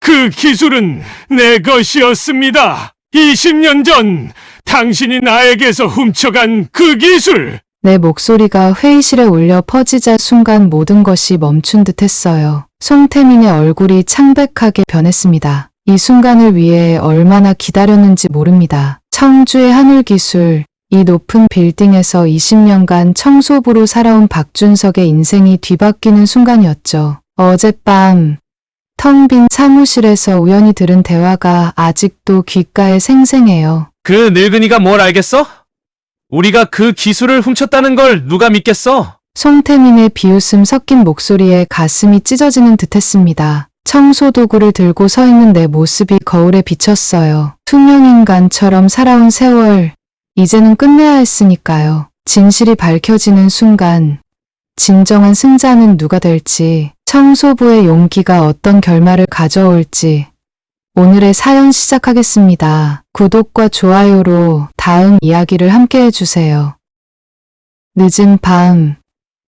그 기술은 내 것이었습니다. 20년 전 당신이 나에게서 훔쳐간 그 기술. 내 목소리가 회의실에 울려 퍼지자 순간 모든 것이 멈춘 듯 했어요. 송태민의 얼굴이 창백하게 변했습니다. 이 순간을 위해 얼마나 기다렸는지 모릅니다. 청주의 하늘기술, 이 높은 빌딩에서 20년간 청소부로 살아온 박준석의 인생이 뒤바뀌는 순간이었죠. 어젯밤 텅 빈 사무실에서 우연히 들은 대화가 아직도 귓가에 생생해요. 그 늙은이가 뭘 알겠어? 우리가 그 기술을 훔쳤다는 걸 누가 믿겠어? 송태민의 비웃음 섞인 목소리에 가슴이 찢어지는 듯했습니다. 청소도구를 들고 서 있는 내 모습이 거울에 비쳤어요. 투명인간처럼 살아온 세월, 이제는 끝내야 했으니까요. 진실이 밝혀지는 순간, 진정한 승자는 누가 될지, 청소부의 용기가 어떤 결말을 가져올지, 오늘의 사연 시작하겠습니다. 구독과 좋아요로 다음 이야기를 함께 해주세요. 늦은 밤,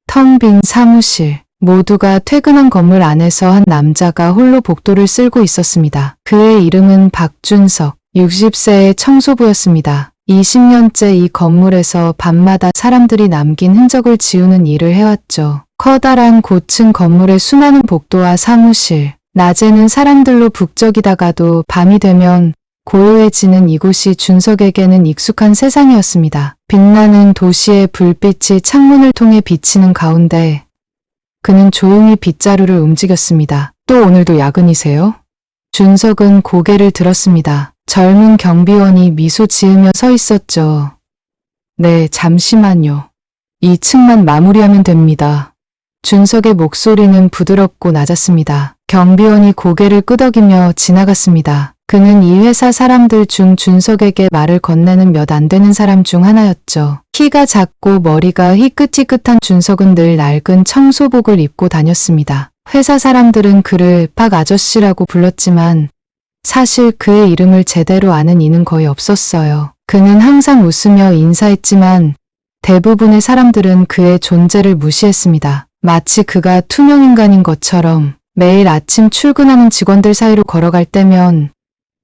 텅 빈 사무실, 모두가 퇴근한 건물 안에서 한 남자가 홀로 복도를 쓸고 있었습니다. 그의 이름은 박준석, 60세의 청소부였습니다. 20년째 이 건물에서 밤마다 사람들이 남긴 흔적을 지우는 일을 해왔죠. 커다란 고층 건물의 수많은 복도와 사무실, 낮에는 사람들로 북적이다가도 밤이 되면 고요해지는 이곳이 준석에게는 익숙한 세상이었습니다. 빛나는 도시의 불빛이 창문을 통해 비치는 가운데 그는 조용히 빗자루를 움직였습니다. 또 오늘도 야근이세요? 준석은 고개를 들었습니다. 젊은 경비원이 미소 지으며 서 있었죠. 네, 잠시만요. 2층만 마무리하면 됩니다. 준석의 목소리는 부드럽고 낮았습니다. 경비원이 고개를 끄덕이며 지나갔습니다. 그는 이 회사 사람들 중 준석에게 말을 건네는 몇 안 되는 사람 중 하나였죠. 키가 작고 머리가 희끗희끗한 준석은 늘 낡은 청소복을 입고 다녔습니다. 회사 사람들은 그를 박 아저씨라고 불렀지만 사실 그의 이름을 제대로 아는 이는 거의 없었어요. 그는 항상 웃으며 인사했지만 대부분의 사람들은 그의 존재를 무시했습니다. 마치 그가 투명인간인 것처럼 매일 아침 출근하는 직원들 사이로 걸어갈 때면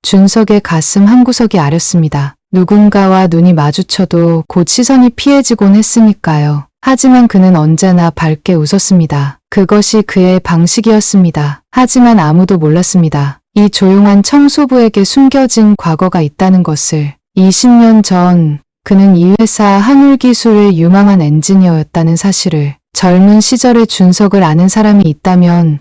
준석의 가슴 한구석이 아렸습니다. 누군가와 눈이 마주쳐도 곧 시선이 피해지곤 했으니까요. 하지만 그는 언제나 밝게 웃었습니다. 그것이 그의 방식이었습니다. 하지만 아무도 몰랐습니다. 이 조용한 청소부에게 숨겨진 과거가 있다는 것을. 20년 전 그는 이 회사 하늘기술의 유망한 엔지니어였다는 사실을. 젊은 시절의 준석을 아는 사람이 있다면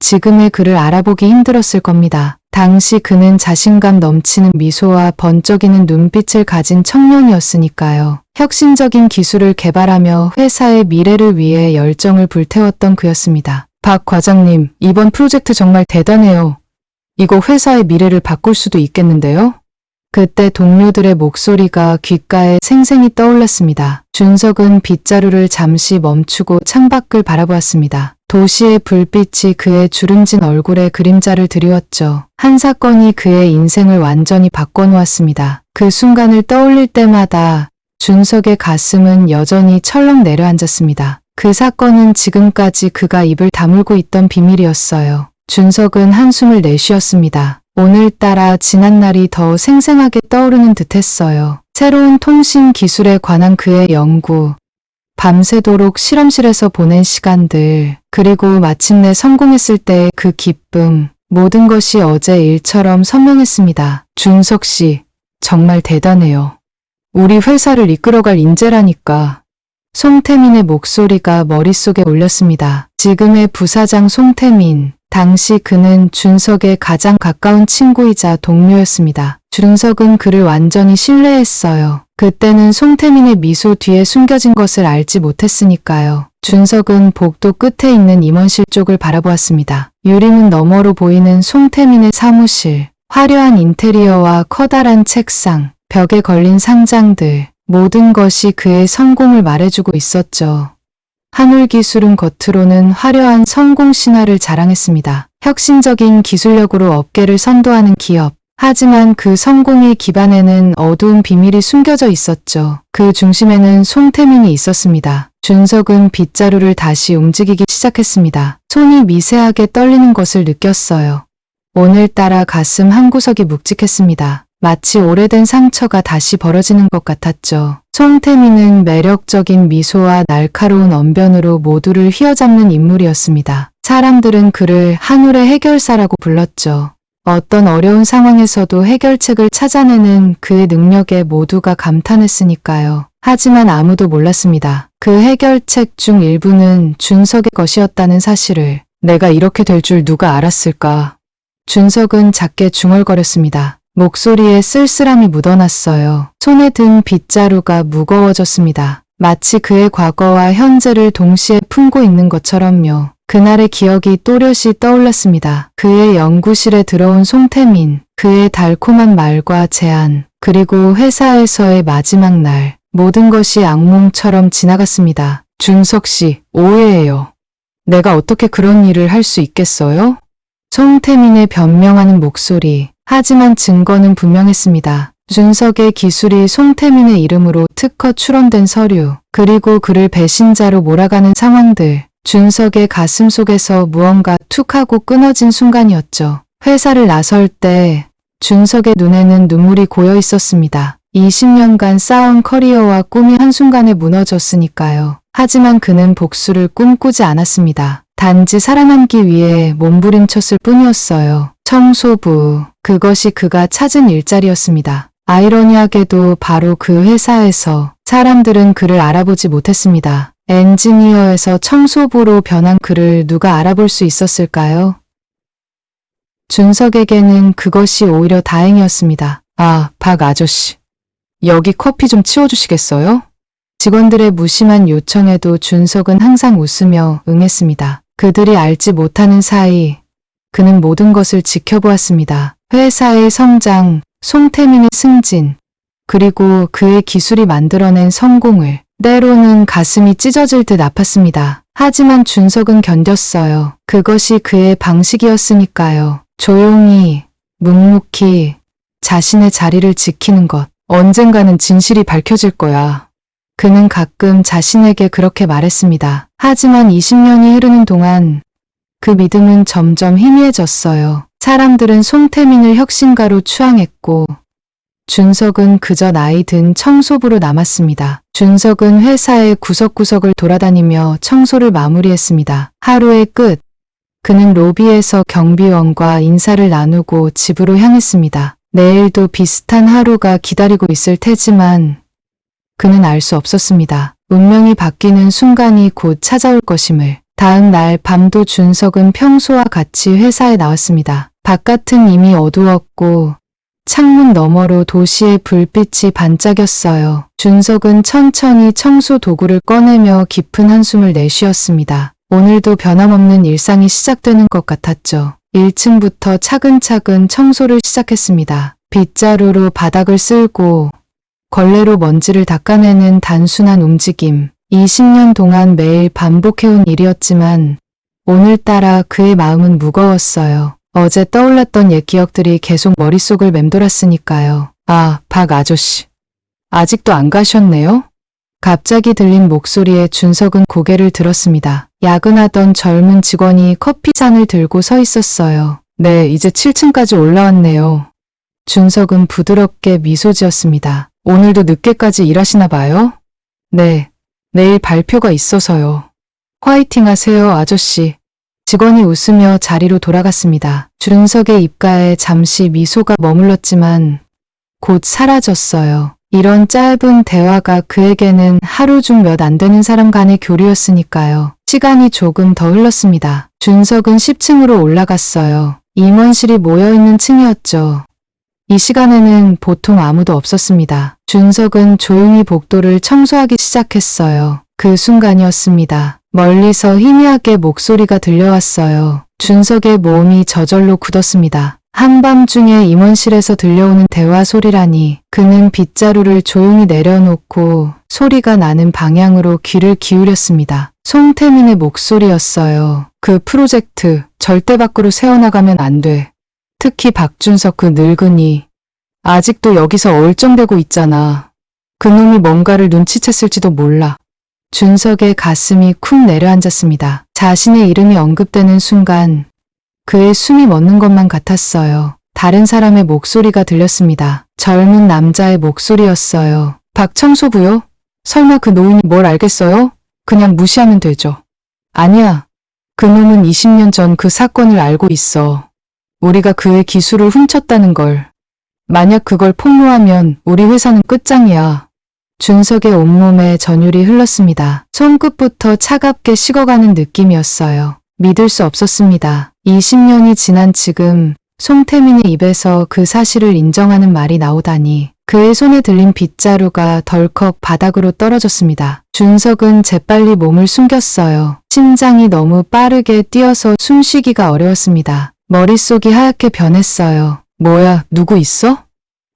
지금의 그를 알아보기 힘들었을 겁니다. 당시 그는 자신감 넘치는 미소와 번쩍이는 눈빛을 가진 청년이었으니까요. 혁신적인 기술을 개발하며 회사의 미래를 위해 열정을 불태웠던 그였습니다. 박 과장님, 이번 프로젝트 정말 대단해요. 이거 회사의 미래를 바꿀 수도 있겠는데요? 그때 동료들의 목소리가 귓가에 생생히 떠올랐습니다. 준석은 빗자루를 잠시 멈추고 창밖을 바라보았습니다. 도시의 불빛이 그의 주름진 얼굴에 그림자를 드리웠죠. 한 사건이 그의 인생을 완전히 바꿔놓았습니다. 그 순간을 떠올릴 때마다 준석의 가슴은 여전히 철렁 내려앉았습니다. 그 사건은 지금까지 그가 입을 다물고 있던 비밀이었어요. 준석은 한숨을 내쉬었습니다. 오늘따라 지난날이 더 생생하게 떠오르는 듯했어요. 새로운 통신 기술에 관한 그의 연구, 밤새도록 실험실에서 보낸 시간들, 그리고 마침내 성공했을 때의 그 기쁨, 모든 것이 어제 일처럼 선명했습니다. 준석 씨, 정말 대단해요. 우리 회사를 이끌어갈 인재라니까. 송태민의 목소리가 머릿속에 울렸습니다. 지금의 부사장 송태민. 당시 그는 준석의 가장 가까운 친구이자 동료였습니다. 준석은 그를 완전히 신뢰했어요. 그때는 송태민의 미소 뒤에 숨겨진 것을 알지 못했으니까요. 준석은 복도 끝에 있는 임원실 쪽을 바라보았습니다. 유리문 너머로 보이는 송태민의 사무실, 화려한 인테리어와 커다란 책상, 벽에 걸린 상장들, 모든 것이 그의 성공을 말해주고 있었죠. 하늘기술은 겉으로는 화려한 성공 신화를 자랑했습니다. 혁신적인 기술력으로 업계를 선도하는 기업. 하지만 그 성공의 기반에는 어두운 비밀이 숨겨져 있었죠. 그 중심에는 송태민이 있었습니다. 준석은 빗자루를 다시 움직이기 시작했습니다. 손이 미세하게 떨리는 것을 느꼈어요. 오늘따라 가슴 한구석이 묵직했습니다. 마치 오래된 상처가 다시 벌어지는 것 같았죠. 송태민은 매력적인 미소와 날카로운 언변으로 모두를 휘어잡는 인물이었습니다. 사람들은 그를 한울의 해결사라고 불렀죠. 어떤 어려운 상황에서도 해결책을 찾아내는 그의 능력에 모두가 감탄했으니까요. 하지만 아무도 몰랐습니다. 그 해결책 중 일부는 준석의 것이었다는 사실을. 내가 이렇게 될 줄 누가 알았을까? 준석은 작게 중얼거렸습니다. 목소리에 쓸쓸함이 묻어났어요. 손에 든 빗자루가 무거워졌습니다. 마치 그의 과거와 현재를 동시에 품고 있는 것처럼요. 그날의 기억이 또렷이 떠올랐습니다. 그의 연구실에 들어온 송태민, 그의 달콤한 말과 제안, 그리고 회사에서의 마지막 날, 모든 것이 악몽처럼 지나갔습니다. 준석 씨, 오해예요. 내가 어떻게 그런 일을 할 수 있겠어요? 송태민의 변명하는 목소리. 하지만 증거는 분명했습니다. 준석의 기술이 송태민의 이름으로 특허 출원된 서류, 그리고 그를 배신자로 몰아가는 상황들. 준석의 가슴 속에서 무언가 툭 하고 끊어진 순간이었죠. 회사를 나설 때 준석의 눈에는 눈물이 고여 있었습니다. 20년간 쌓아온 커리어와 꿈이 한순간에 무너졌으니까요. 하지만 그는 복수를 꿈꾸지 않았습니다. 단지 살아남기 위해 몸부림쳤을 뿐이었어요. 청소부, 그것이 그가 찾은 일자리였습니다. 아이러니하게도 바로 그 회사에서 사람들은 그를 알아보지 못했습니다. 엔지니어에서 청소부로 변한 그를 누가 알아볼 수 있었을까요? 준석에게는 그것이 오히려 다행이었습니다. 아, 박 아저씨. 여기 커피 좀 치워주시겠어요? 직원들의 무심한 요청에도 준석은 항상 웃으며 응했습니다. 그들이 알지 못하는 사이 그는 모든 것을 지켜보았습니다. 회사의 성장, 송태민의 승진, 그리고 그의 기술이 만들어낸 성공을. 때로는 가슴이 찢어질 듯 아팠습니다. 하지만 준석은 견뎠어요. 그것이 그의 방식이었으니까요. 조용히, 묵묵히 자신의 자리를 지키는 것. 언젠가는 진실이 밝혀질 거야. 그는 가끔 자신에게 그렇게 말했습니다. 하지만 20년이 흐르는 동안 그 믿음은 점점 희미해졌어요. 사람들은 송태민을 혁신가로 추앙했고 준석은 그저 나이 든 청소부로 남았습니다. 준석은 회사의 구석구석을 돌아다니며 청소를 마무리했습니다. 하루의 끝, 그는 로비에서 경비원과 인사를 나누고 집으로 향했습니다. 내일도 비슷한 하루가 기다리고 있을 테지만 그는 알 수 없었습니다. 운명이 바뀌는 순간이 곧 찾아올 것임을. 다음 날 밤도 준석은 평소와 같이 회사에 나왔습니다. 바깥은 이미 어두웠고 창문 너머로 도시의 불빛이 반짝였어요. 준석은 천천히 청소 도구를 꺼내며 깊은 한숨을 내쉬었습니다. 오늘도 변함없는 일상이 시작되는 것 같았죠. 1층부터 차근차근 청소를 시작했습니다. 빗자루로 바닥을 쓸고 걸레로 먼지를 닦아내는 단순한 움직임. 20년 동안 매일 반복해온 일이었지만 오늘따라 그의 마음은 무거웠어요. 어제 떠올랐던 옛 기억들이 계속 머릿속을 맴돌았으니까요. 아, 박 아저씨. 아직도 안 가셨네요? 갑자기 들린 목소리에 준석은 고개를 들었습니다. 야근하던 젊은 직원이 커피잔을 들고 서 있었어요. 네, 이제 7층까지 올라왔네요. 준석은 부드럽게 미소 지었습니다. 오늘도 늦게까지 일하시나 봐요? 네, 내일 발표가 있어서요. 화이팅 하세요, 아저씨. 직원이 웃으며 자리로 돌아갔습니다. 준석의 입가에 잠시 미소가 머물렀지만 곧 사라졌어요. 이런 짧은 대화가 그에게는 하루 중 몇 안 되는 사람 간의 교류였으니까요. 시간이 조금 더 흘렀습니다. 준석은 10층으로 올라갔어요. 임원실이 모여있는 층이었죠. 이 시간에는 보통 아무도 없었습니다. 준석은 조용히 복도를 청소하기 시작했어요. 그 순간이었습니다. 멀리서 희미하게 목소리가 들려왔어요. 준석의 몸이 저절로 굳었습니다. 한밤중에 임원실에서 들려오는 대화 소리라니. 그는 빗자루를 조용히 내려놓고 소리가 나는 방향으로 귀를 기울였습니다. 송태민의 목소리였어요. 그 프로젝트 절대 밖으로 새어나가면 안 돼. 특히 박준석 그 늙은이. 아직도 여기서 얼쩡대고 있잖아. 그놈이 뭔가를 눈치챘을지도 몰라. 준석의 가슴이 쿵 내려앉았습니다. 자신의 이름이 언급되는 순간 그의 숨이 멎는 것만 같았어요. 다른 사람의 목소리가 들렸습니다. 젊은 남자의 목소리였어요. 박청소부요? 설마 그 노인이 뭘 알겠어요? 그냥 무시하면 되죠. 아니야. 그놈은 20년 전 그 사건을 알고 있어. 우리가 그의 기술을 훔쳤다는 걸. 만약 그걸 폭로하면 우리 회사는 끝장이야. 준석의 온몸에 전율이 흘렀습니다. 손끝부터 차갑게 식어가는 느낌이었어요. 믿을 수 없었습니다. 20년이 지난 지금 송태민의 입에서 그 사실을 인정하는 말이 나오다니. 그의 손에 들린 빗자루가 덜컥 바닥으로 떨어졌습니다. 준석은 재빨리 몸을 숨겼어요. 심장이 너무 빠르게 뛰어서 숨쉬기가 어려웠습니다. 머릿속이 하얗게 변했어요. 뭐야, 누구 있어?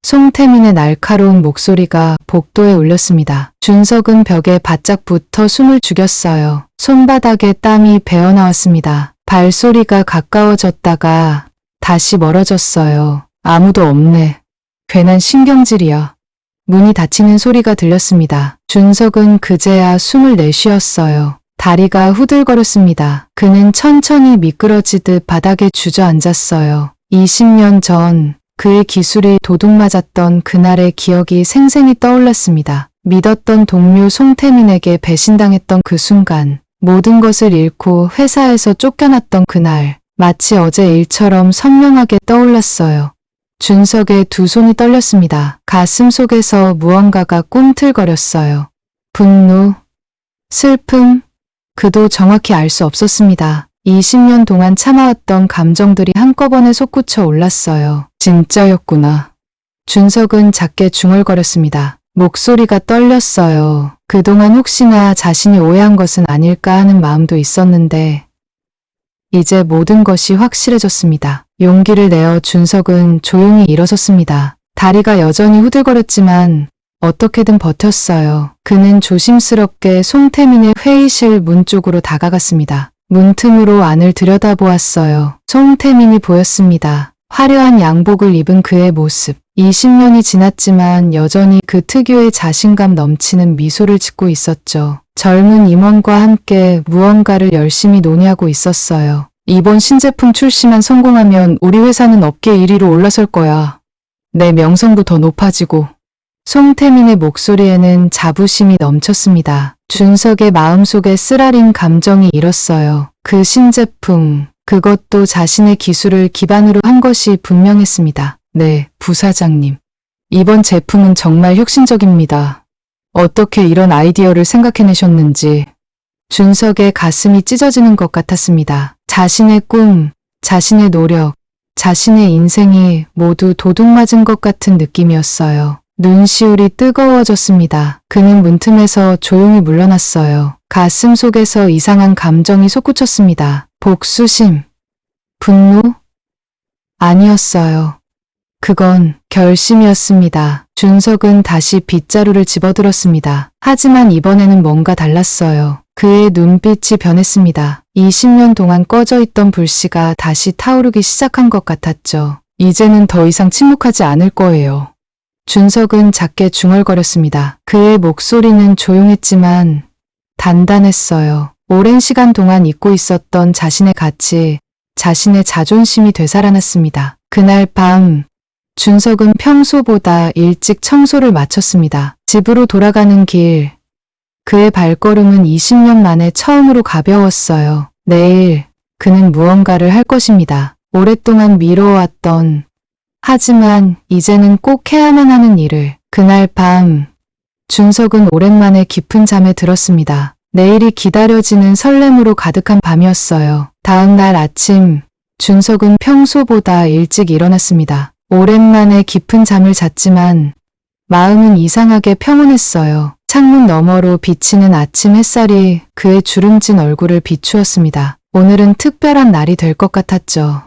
송태민의 날카로운 목소리가 복도에 울렸습니다. 준석은 벽에 바짝 붙어 숨을 죽였어요. 손바닥에 땀이 배어나왔습니다. 발소리가 가까워졌다가 다시 멀어졌어요. 아무도 없네. 괜한 신경질이야. 문이 닫히는 소리가 들렸습니다. 준석은 그제야 숨을 내쉬었어요. 다리가 후들거렸습니다. 그는 천천히 미끄러지듯 바닥에 주저앉았어요. 20년 전 그의 기술이 도둑맞았던 그날의 기억이 생생히 떠올랐습니다. 믿었던 동료 송태민에게 배신당했던 그 순간, 모든 것을 잃고 회사에서 쫓겨났던 그날, 마치 어제 일처럼 선명하게 떠올랐어요. 준석의 두 손이 떨렸습니다. 가슴 속에서 무언가가 꿈틀거렸어요. 분노, 슬픔, 그도 정확히 알 수 없었습니다. 20년 동안 참아왔던 감정들이 한꺼번에 솟구쳐 올랐어요. 진짜였구나. 준석은 작게 중얼거렸습니다. 목소리가 떨렸어요. 그동안 혹시나 자신이 오해한 것은 아닐까 하는 마음도 있었는데 이제 모든 것이 확실해졌습니다. 용기를 내어 준석은 조용히 일어섰습니다. 다리가 여전히 후들거렸지만 어떻게든 버텼어요. 그는 조심스럽게 송태민의 회의실 문 쪽으로 다가갔습니다. 문틈으로 안을 들여다보았어요. 송태민이 보였습니다. 화려한 양복을 입은 그의 모습. 20년이 지났지만 여전히 그 특유의 자신감 넘치는 미소를 짓고 있었죠. 젊은 임원과 함께 무언가를 열심히 논의하고 있었어요. 이번 신제품 출시만 성공하면 우리 회사는 업계 1위로 올라설 거야. 내 명성도 더 높아지고. 송태민의 목소리에는 자부심이 넘쳤습니다. 준석의 마음속에 쓰라린 감정이 일었어요. 그 신제품, 그것도 자신의 기술을 기반으로 한 것이 분명했습니다. 네, 부사장님. 이번 제품은 정말 혁신적입니다. 어떻게 이런 아이디어를 생각해내셨는지. 준석의 가슴이 찢어지는 것 같았습니다. 자신의 꿈, 자신의 노력, 자신의 인생이 모두 도둑맞은 것 같은 느낌이었어요. 눈시울이 뜨거워졌습니다. 그는 문틈에서 조용히 물러났어요. 가슴 속에서 이상한 감정이 솟구쳤습니다. 복수심, 분노? 아니었어요. 그건 결심이었습니다. 준석은 다시 빗자루를 집어들었습니다. 하지만 이번에는 뭔가 달랐어요. 그의 눈빛이 변했습니다. 20년 동안 꺼져 있던 불씨가 다시 타오르기 시작한 것 같았죠. 이제는 더 이상 침묵하지 않을 거예요. 준석은 작게 중얼거렸습니다. 그의 목소리는 조용했지만 단단했어요. 오랜 시간 동안 잊고 있었던 자신의 가치, 자신의 자존심이 되살아났습니다. 그날 밤, 준석은 평소보다 일찍 청소를 마쳤습니다. 집으로 돌아가는 길, 그의 발걸음은 20년 만에 처음으로 가벼웠어요. 내일, 그는 무언가를 할 것입니다. 오랫동안 미뤄왔던, 하지만 이제는 꼭 해야만 하는 일을. 그날 밤, 준석은 오랜만에 깊은 잠에 들었습니다. 내일이 기다려지는 설렘으로 가득한 밤이었어요. 다음 날 아침, 준석은 평소보다 일찍 일어났습니다. 오랜만에 깊은 잠을 잤지만 마음은 이상하게 평온했어요. 창문 너머로 비치는 아침 햇살이 그의 주름진 얼굴을 비추었습니다. 오늘은 특별한 날이 될 것 같았죠.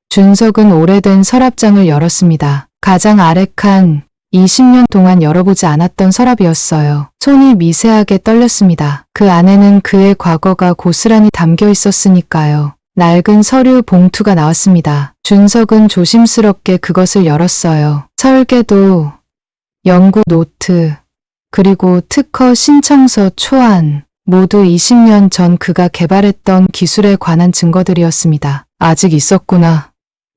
준석은 오래된 서랍장을 열었습니다. 가장 아래 칸, 20년 동안 열어보지 않았던 서랍이었어요. 손이 미세하게 떨렸습니다. 그 안에는 그의 과거가 고스란히 담겨 있었으니까요. 낡은 서류 봉투가 나왔습니다. 준석은 조심스럽게 그것을 열었어요. 설계도, 연구 노트, 그리고 특허 신청서 초안, 모두 20년 전 그가 개발했던 기술에 관한 증거들이었습니다. 아직 있었구나.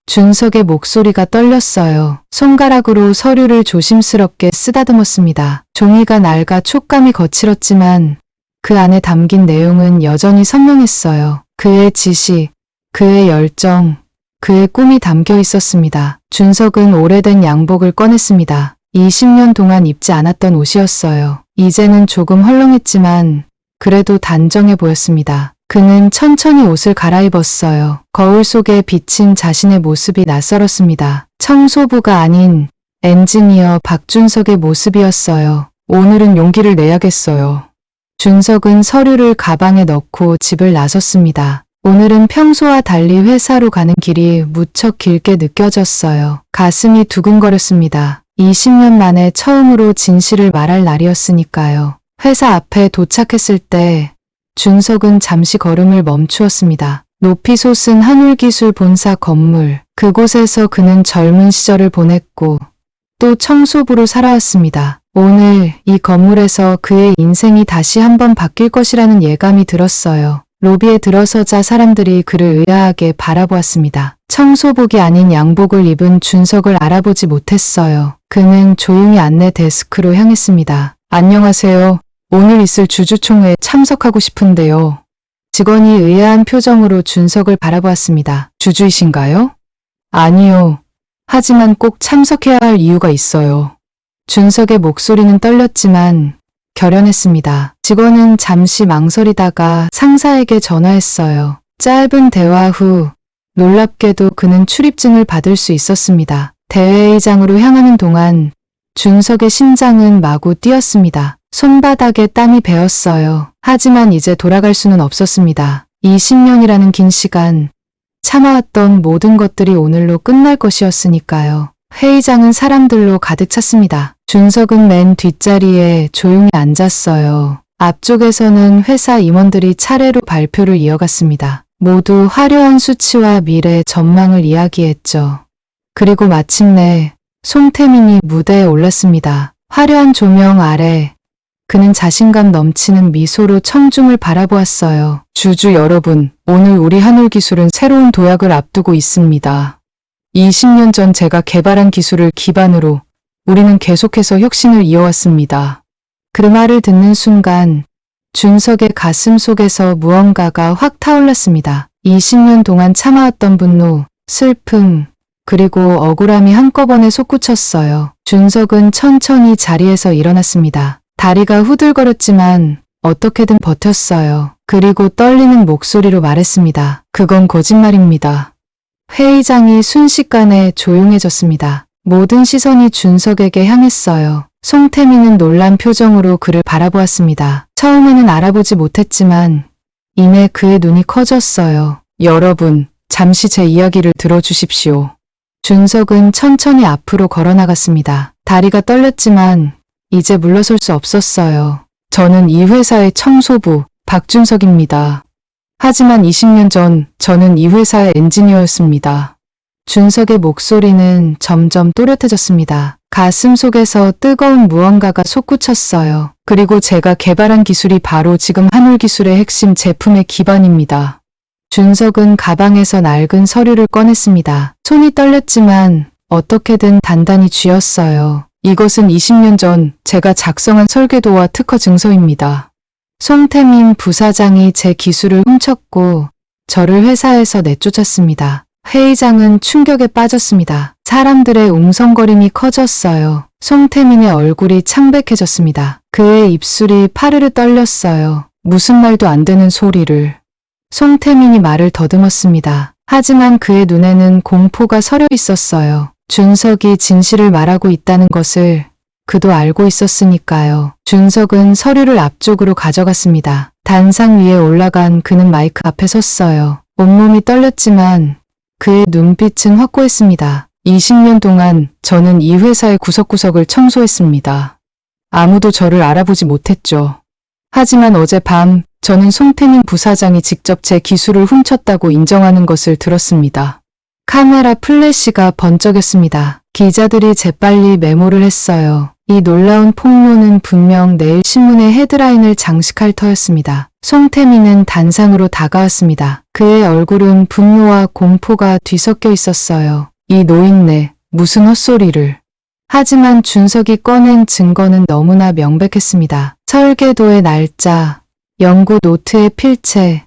준석의 목소리가 떨렸어요. 손가락으로 서류를 조심스럽게 쓰다듬었습니다. 종이가 낡아 촉감이 거칠었지만 그 안에 담긴 내용은 여전히 선명했어요. 그의 지식, 그의 열정, 그의 꿈이 담겨 있었습니다. 준석은 오래된 양복을 꺼냈습니다. 20년 동안 입지 않았던 옷이었어요. 이제는 조금 헐렁했지만 그래도 단정해 보였습니다. 그는 천천히 옷을 갈아입었어요. 거울 속에 비친 자신의 모습이 낯설었습니다. 청소부가 아닌 엔지니어 박준석의 모습이었어요. 오늘은 용기를 내야겠어요. 준석은 서류를 가방에 넣고 집을 나섰습니다. 오늘은 평소와 달리 회사로 가는 길이 무척 길게 느껴졌어요. 가슴이 두근거렸습니다. 20년 만에 처음으로 진실을 말할 날이었으니까요. 회사 앞에 도착했을 때 준석은 잠시 걸음을 멈추었습니다. 높이 솟은 한울기술 본사 건물, 그곳에서 그는 젊은 시절을 보냈고 또 청소부로 살아왔습니다. 오늘 이 건물에서 그의 인생이 다시 한번 바뀔 것이라는 예감이 들었어요. 로비에 들어서자 사람들이 그를 의아하게 바라보았습니다. 청소복이 아닌 양복을 입은 준석을 알아보지 못했어요. 그는 조용히 안내 데스크로 향했습니다. 안녕하세요. 오늘 있을 주주총회에 참석하고 싶은데요. 직원이 의아한 표정으로 준석을 바라보았습니다. 주주이신가요? 아니요. 하지만 꼭 참석해야 할 이유가 있어요. 준석의 목소리는 떨렸지만 결연했습니다. 직원은 잠시 망설이다가 상사에게 전화했어요. 짧은 대화 후 놀랍게도 그는 출입증을 받을 수 있었습니다. 대회의장으로 향하는 동안 준석의 심장은 마구 뛰었습니다. 손바닥에 땀이 배었어요. 하지만 이제 돌아갈 수는 없었습니다. 20년이라는 긴 시간, 참아왔던 모든 것들이 오늘로 끝날 것이었으니까요. 회의장은 사람들로 가득 찼습니다. 준석은 맨 뒷자리에 조용히 앉았어요. 앞쪽에서는 회사 임원들이 차례로 발표를 이어갔습니다. 모두 화려한 수치와 미래 전망을 이야기했죠. 그리고 마침내 송태민이 무대에 올랐습니다. 화려한 조명 아래 그는 자신감 넘치는 미소로 청중을 바라보았어요. 주주 여러분, 오늘 우리 한울기술은 새로운 도약을 앞두고 있습니다. 20년 전 제가 개발한 기술을 기반으로 우리는 계속해서 혁신을 이어왔습니다. 그 말을 듣는 순간 준석의 가슴 속에서 무언가가 확 타올랐습니다. 20년 동안 참아왔던 분노, 슬픔, 그리고 억울함이 한꺼번에 솟구쳤어요. 준석은 천천히 자리에서 일어났습니다. 다리가 후들거렸지만 어떻게든 버텼어요. 그리고 떨리는 목소리로 말했습니다. 그건 거짓말입니다. 회의장이 순식간에 조용해졌습니다. 모든 시선이 준석에게 향했어요. 송태민은 놀란 표정으로 그를 바라보았습니다. 처음에는 알아보지 못했지만 이내 그의 눈이 커졌어요. 여러분, 잠시 제 이야기를 들어주십시오. 준석은 천천히 앞으로 걸어나갔습니다. 다리가 떨렸지만 이제 물러설 수 없었어요. 저는 이 회사의 청소부 박준석입니다. 하지만 20년 전 저는 이 회사의 엔지니어였습니다. 준석의 목소리는 점점 또렷해졌습니다. 가슴 속에서 뜨거운 무언가가 솟구쳤어요. 그리고 제가 개발한 기술이 바로 지금 한울기술의 핵심 제품의 기반입니다. 준석은 가방에서 낡은 서류를 꺼냈습니다. 손이 떨렸지만 어떻게든 단단히 쥐었어요. 이것은 20년 전 제가 작성한 설계도와 특허 증서입니다. 송태민 부사장이 제 기술을 훔쳤고 저를 회사에서 내쫓았습니다. 회의장은 충격에 빠졌습니다. 사람들의 웅성거림이 커졌어요. 송태민의 얼굴이 창백해졌습니다. 그의 입술이 파르르 떨렸어요. 무슨 말도 안 되는 소리를. 송태민이 말을 더듬었습니다. 하지만 그의 눈에는 공포가 서려 있었어요. 준석이 진실을 말하고 있다는 것을 그도 알고 있었으니까요. 준석은 서류를 앞쪽으로 가져갔습니다. 단상 위에 올라간 그는 마이크 앞에 섰어요. 온몸이 떨렸지만 그의 눈빛은 확고했습니다. 20년 동안 저는 이 회사의 구석구석을 청소했습니다. 아무도 저를 알아보지 못했죠. 하지만 어젯밤 저는 송태민 부사장이 직접 제 기술을 훔쳤다고 인정하는 것을 들었습니다. 카메라 플래시가 번쩍였습니다. 기자들이 재빨리 메모를 했어요. 이 놀라운 폭로는 분명 내일 신문의 헤드라인을 장식할 터였습니다. 송태민은 단상으로 다가왔습니다. 그의 얼굴은 분노와 공포가 뒤섞여 있었어요. 이 노인네, 무슨 헛소리를. 하지만 준석이 꺼낸 증거는 너무나 명백했습니다. 설계도의 날짜, 연구 노트의 필체,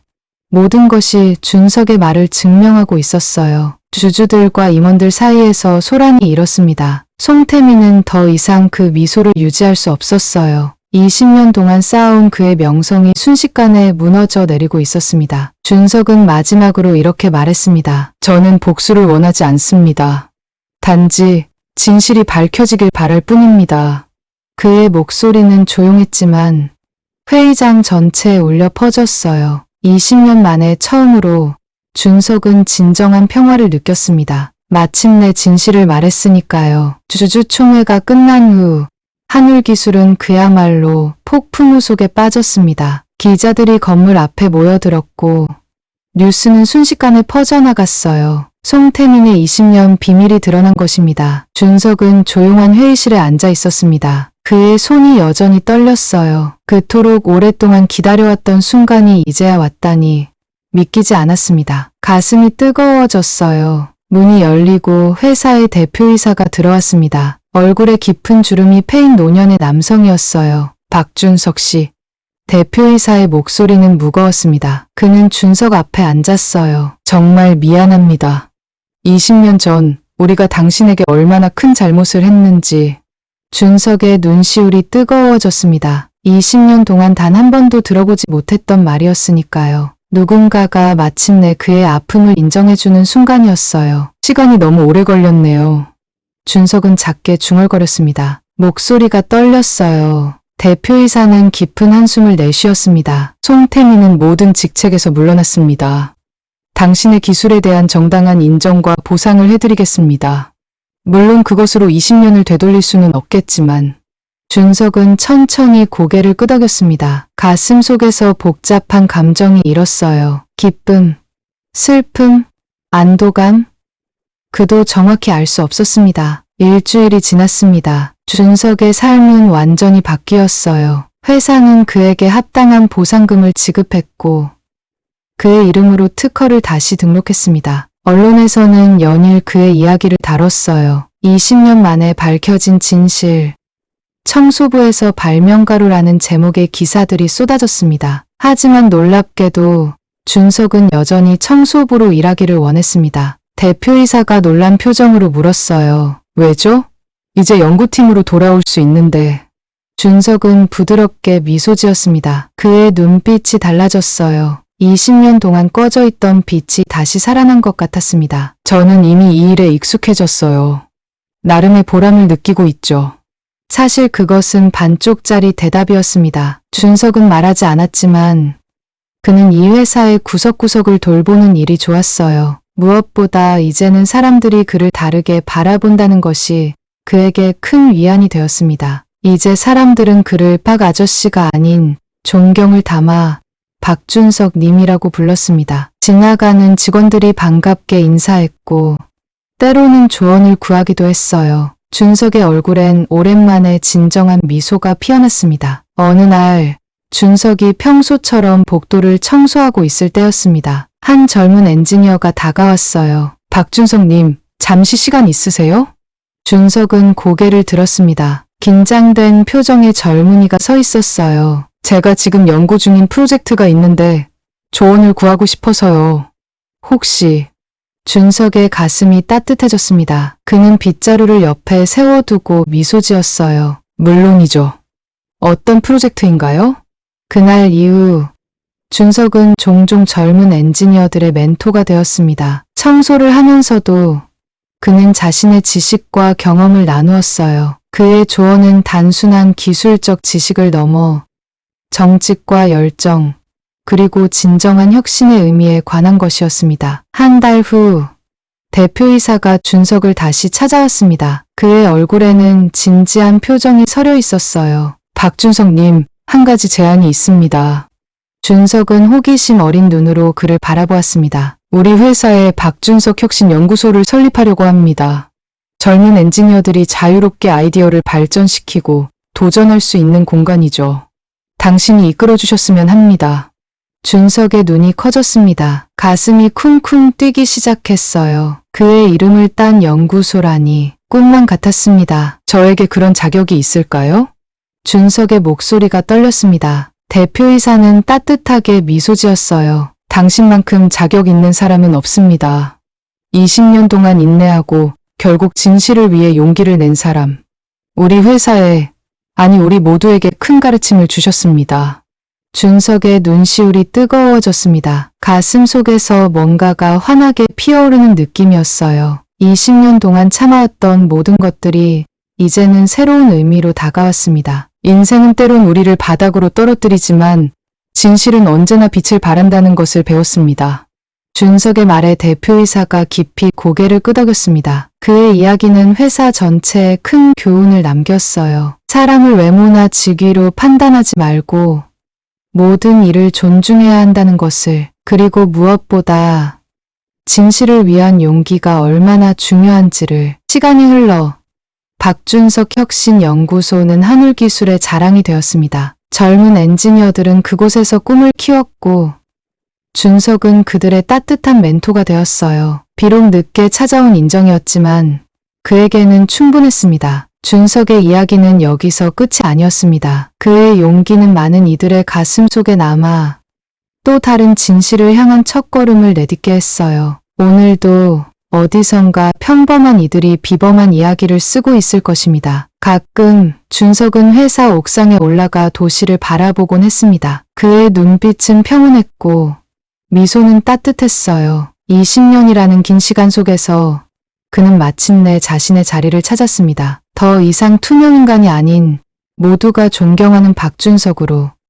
모든 것이 준석의 말을 증명하고 있었어요. 주주들과 임원들 사이에서 소란이 일었습니다. 송태민은 더 이상 그 미소를 유지할 수 없었어요. 20년 동안 쌓아온 그의 명성이 순식간에 무너져 내리고 있었습니다. 준석은 마지막으로 이렇게 말했습니다. 저는 복수를 원하지 않습니다. 단지 진실이 밝혀지길 바랄 뿐입니다. 그의 목소리는 조용했지만 회의장 전체에 울려 퍼졌어요. 20년 만에 처음으로 준석은 진정한 평화를 느꼈습니다. 마침내 진실을 말했으니까요. 주주총회가 끝난 후 한울기술은 그야말로 폭풍우 속에 빠졌습니다. 기자들이 건물 앞에 모여들었고 뉴스는 순식간에 퍼져나갔어요. 송태민의 20년 비밀이 드러난 것입니다. 준석은 조용한 회의실에 앉아 있었습니다. 그의 손이 여전히 떨렸어요. 그토록 오랫동안 기다려왔던 순간이 이제야 왔다니 믿기지 않았습니다. 가슴이 뜨거워졌어요. 문이 열리고 회사의 대표이사가 들어왔습니다. 얼굴에 깊은 주름이 패인 노년의 남성이었어요. 박준석 씨. 대표이사의 목소리는 무거웠습니다. 그는 준석 앞에 앉았어요. 정말 미안합니다. 20년 전 우리가 당신에게 얼마나 큰 잘못을 했는지. 준석의 눈시울이 뜨거워졌습니다. 20년 동안 단 한 번도 들어보지 못했던 말이었으니까요. 누군가가 마침내 그의 아픔을 인정해주는 순간이었어요. 시간이 너무 오래 걸렸네요. 준석은 작게 중얼거렸습니다. 목소리가 떨렸어요. 대표이사는 깊은 한숨을 내쉬었습니다. 송태민은 모든 직책에서 물러났습니다. 당신의 기술에 대한 정당한 인정과 보상을 해드리겠습니다. 물론 그것으로 20년을 되돌릴 수는 없겠지만 준석은 천천히 고개를 끄덕였습니다. 가슴 속에서 복잡한 감정이 일었어요. 기쁨, 슬픔, 안도감. 그도 정확히 알 수 없었습니다. 일주일이 지났습니다. 준석의 삶은 완전히 바뀌었어요. 회사는 그에게 합당한 보상금을 지급했고 그의 이름으로 특허를 다시 등록했습니다. 언론에서는 연일 그의 이야기를 다뤘어요. 20년 만에 밝혀진 진실. 청소부에서 발명가로라는 제목의 기사들이 쏟아졌습니다. 하지만 놀랍게도 준석은 여전히 청소부로 일하기를 원했습니다. 대표이사가 놀란 표정으로 물었어요. 왜죠? 이제 연구팀으로 돌아올 수 있는데. 준석은 부드럽게 미소 지었습니다. 그의 눈빛이 달라졌어요. 20년 동안 꺼져 있던 빛이 다시 살아난 것 같았습니다. 저는 이미 이 일에 익숙해졌어요. 나름의 보람을 느끼고 있죠. 사실 그것은 반쪽짜리 대답이었습니다. 준석은 말하지 않았지만 그는 이 회사의 구석구석을 돌보는 일이 좋았어요. 무엇보다 이제는 사람들이 그를 다르게 바라본다는 것이 그에게 큰 위안이 되었습니다. 이제 사람들은 그를 박 아저씨가 아닌 존경을 담아 박준석 님이라고 불렀습니다. 지나가는 직원들이 반갑게 인사했고 때로는 조언을 구하기도 했어요. 준석의 얼굴엔 오랜만에 진정한 미소가 피어났습니다. 어느 날 준석이 평소처럼 복도를 청소하고 있을 때였습니다. 한 젊은 엔지니어가 다가왔어요. 박준석님, 잠시 시간 있으세요? 준석은 고개를 들었습니다. 긴장된 표정의 젊은이가 서 있었어요. 제가 지금 연구 중인 프로젝트가 있는데 조언을 구하고 싶어서요. 혹시... 준석의 가슴이 따뜻해졌습니다. 그는 빗자루를 옆에 세워두고 미소 지었어요. 물론이죠. 어떤 프로젝트인가요? 그날 이후 준석은 종종 젊은 엔지니어들의 멘토가 되었습니다. 청소를 하면서도 그는 자신의 지식과 경험을 나누었어요. 그의 조언은 단순한 기술적 지식을 넘어 정직과 열정, 그리고 진정한 혁신의 의미에 관한 것이었습니다. 한 달 후 대표이사가 준석을 다시 찾아왔습니다. 그의 얼굴에는 진지한 표정이 서려 있었어요. 박준석님, 한 가지 제안이 있습니다. 준석은 호기심 어린 눈으로 그를 바라보았습니다. 우리 회사에 박준석 혁신연구소를 설립하려고 합니다. 젊은 엔지니어들이 자유롭게 아이디어를 발전시키고 도전할 수 있는 공간이죠. 당신이 이끌어주셨으면 합니다. 준석의 눈이 커졌습니다. 가슴이 쿵쿵 뛰기 시작했어요. 그의 이름을 딴 연구소라니 꿈만 같았습니다. 저에게 그런 자격이 있을까요? 준석의 목소리가 떨렸습니다. 대표이사는 따뜻하게 미소 지었어요. 당신만큼 자격 있는 사람은 없습니다. 20년 동안 인내하고 결국 진실을 위해 용기를 낸 사람. 우리 회사에, 아니 우리 모두에게 큰 가르침을 주셨습니다. 준석의 눈시울이 뜨거워졌습니다. 가슴 속에서 뭔가가 환하게 피어오르는 느낌이었어요. 20년 동안 참아왔던 모든 것들이 이제는 새로운 의미로 다가왔습니다. 인생은 때론 우리를 바닥으로 떨어뜨리지만 진실은 언제나 빛을 발한다는 것을 배웠습니다. 준석의 말에 대표이사가 깊이 고개를 끄덕였습니다. 그의 이야기는 회사 전체에 큰 교훈을 남겼어요. 사람을 외모나 직위로 판단하지 말고 모든 일을 존중해야 한다는 것을, 그리고 무엇보다 진실을 위한 용기가 얼마나 중요한지를. 시간이 흘러 박준석 혁신연구소는 한울기술의 자랑이 되었습니다. 젊은 엔지니어들은 그곳에서 꿈을 키웠고 준석은 그들의 따뜻한 멘토가 되었어요. 비록 늦게 찾아온 인정이었지만 그에게는 충분했습니다. 준석의 이야기는 여기서 끝이 아니었습니다. 그의 용기는 많은 이들의 가슴 속에 남아 또 다른 진실을 향한 첫걸음을 내딛게 했어요. 오늘도 어디선가 평범한 이들이 비범한 이야기를 쓰고 있을 것입니다. 가끔 준석은 회사 옥상에 올라가 도시를 바라보곤 했습니다. 그의 눈빛은 평온했고 미소는 따뜻했어요. 20년이라는 긴 시간 속에서 그는 마침내 자신의 자리를 찾았습니다. 더 이상 투명인간이 아닌 모두가 존경하는 박준석으로.